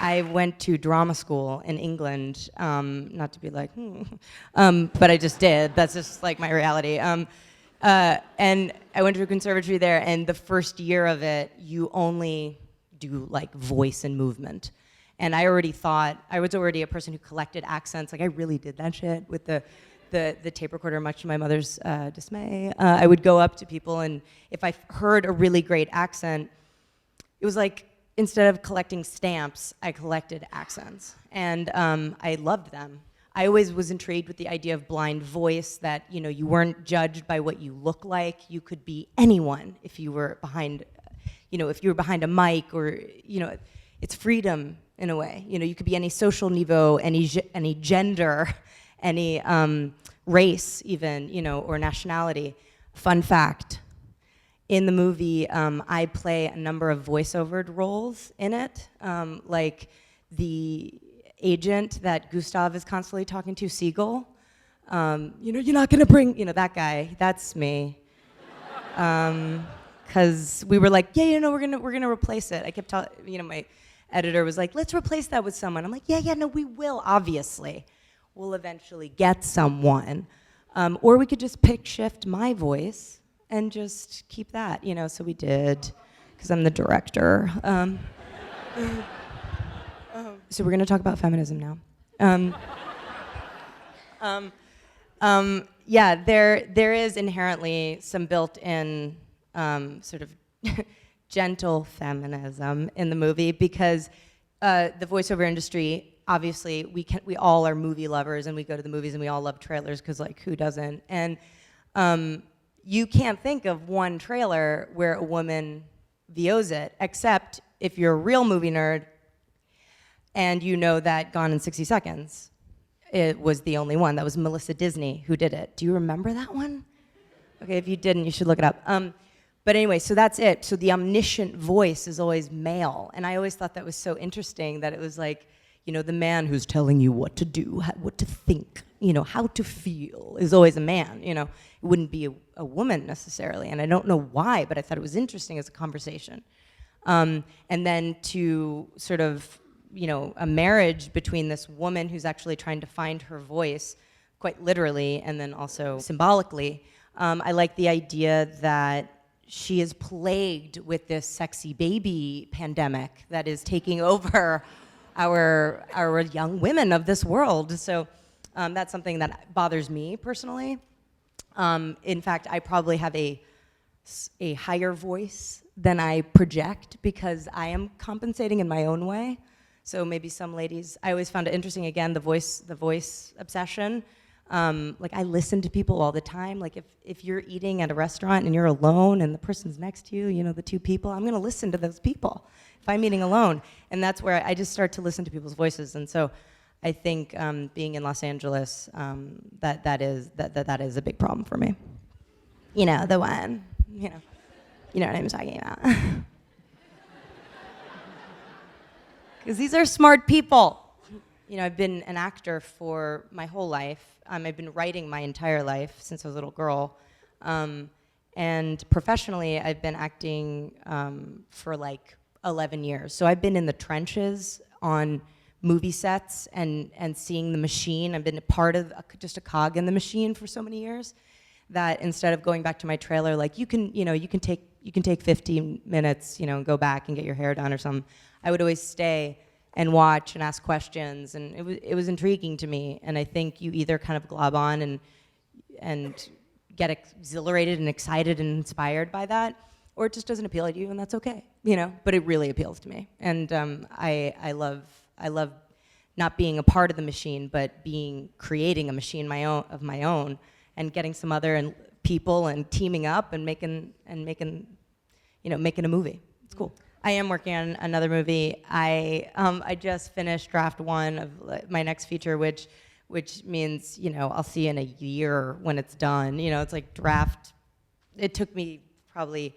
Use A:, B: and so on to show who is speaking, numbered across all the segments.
A: I went to drama school in England, not to be like, but I just did. That's just like my reality. And I went to a conservatory there, and the first year of it, you only do like voice and movement. And I already thought, I was already a person who collected accents. Like I really did that shit with the tape recorder, much to my mother's dismay. I would go up to people, and if I heard a really great accent, it was like, instead of collecting stamps, I collected accents. And I loved them. I always was intrigued with the idea of blind voice, that you weren't judged by what you look like. You could be anyone if you were behind, if you were behind a mic, or it's freedom in a way. You could be any social niveau, any gender, any race even, or nationality. Fun fact, in the movie, I play a number of voiceovered roles in it, like the agent that Gustav is constantly talking to, Siegel. You're not gonna bring, that guy, that's me. Because we were like, yeah, we're gonna replace it. I kept telling, my editor was like, let's replace that with someone. I'm like, yeah, no, we will, obviously. We'll eventually get someone. Or we could just shift my voice and just keep that, so we did, because I'm the director. So we're gonna talk about feminism now. Yeah, there is inherently some built-in sort of gentle feminism in the movie, because the voiceover industry, obviously, we all are movie lovers, and we go to the movies and we all love trailers, because like, who doesn't? And you can't think of one trailer where a woman VOs it, except if you're a real movie nerd and you know that Gone in 60 Seconds, it was the only one. That was Melissa Disney who did it. Do you remember that one? Okay, if you didn't, you should look it up. But anyway, so that's it. So the omniscient voice is always male. And I always thought that was so interesting, that it was like, the man who's telling you what to do, what to think, how to feel, is always a man. It wouldn't be a woman necessarily. And I don't know why, but I thought it was interesting as a conversation. And then to sort of, a marriage between this woman who's actually trying to find her voice, quite literally, and then also symbolically. I like the idea that she is plagued with this sexy baby pandemic that is taking over our young women of this world. So that's something that bothers me personally. In fact, I probably have a higher voice than I project, because I am compensating in my own way. So maybe some ladies, I always found it interesting, again, the voice obsession. Like, I listen to people all the time. Like, if you're eating at a restaurant and you're alone and the person's next to you, the two people, I'm gonna listen to those people if I'm eating alone. And that's where I just start to listen to people's voices. And so I think being in Los Angeles, that is a big problem for me. The one, you know what I'm talking about. Because these are smart people. I've been an actor for my whole life. I've been writing my entire life since I was a little girl. And professionally, I've been acting for like 11 years. So I've been in the trenches on movie sets and seeing the machine. I've been a part of just a cog in the machine for so many years, that instead of going back to my trailer, like you can take 15 minutes, and go back and get your hair done or something. I would always stay and watch and ask questions, and it was intriguing to me. And I think you either kind of glob on and get exhilarated and excited and inspired by that, or it just doesn't appeal to you, and that's okay, But it really appeals to me, and I love not being a part of the machine, but creating a machine of my own, and getting some other people and teaming up and making a movie. It's cool. I am working on another movie. I just finished draft 1 of my next feature, which means I'll see in a year when it's done. It's like draft. It took me probably,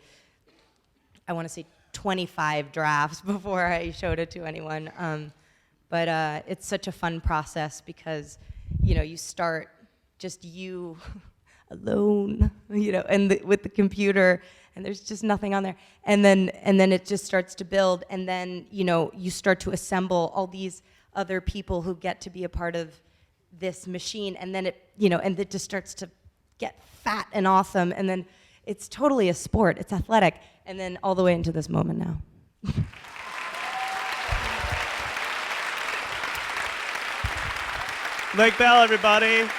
A: I want to say 25 drafts before I showed it to anyone. But it's such a fun process, because you start just alone, and with the computer, and there's just nothing on there. And then it just starts to build, and then, you start to assemble all these other people who get to be a part of this machine, and then it just starts to get fat and awesome, and then it's totally a sport, it's athletic, and then all the way into this moment now.
B: Lake Bell, everybody.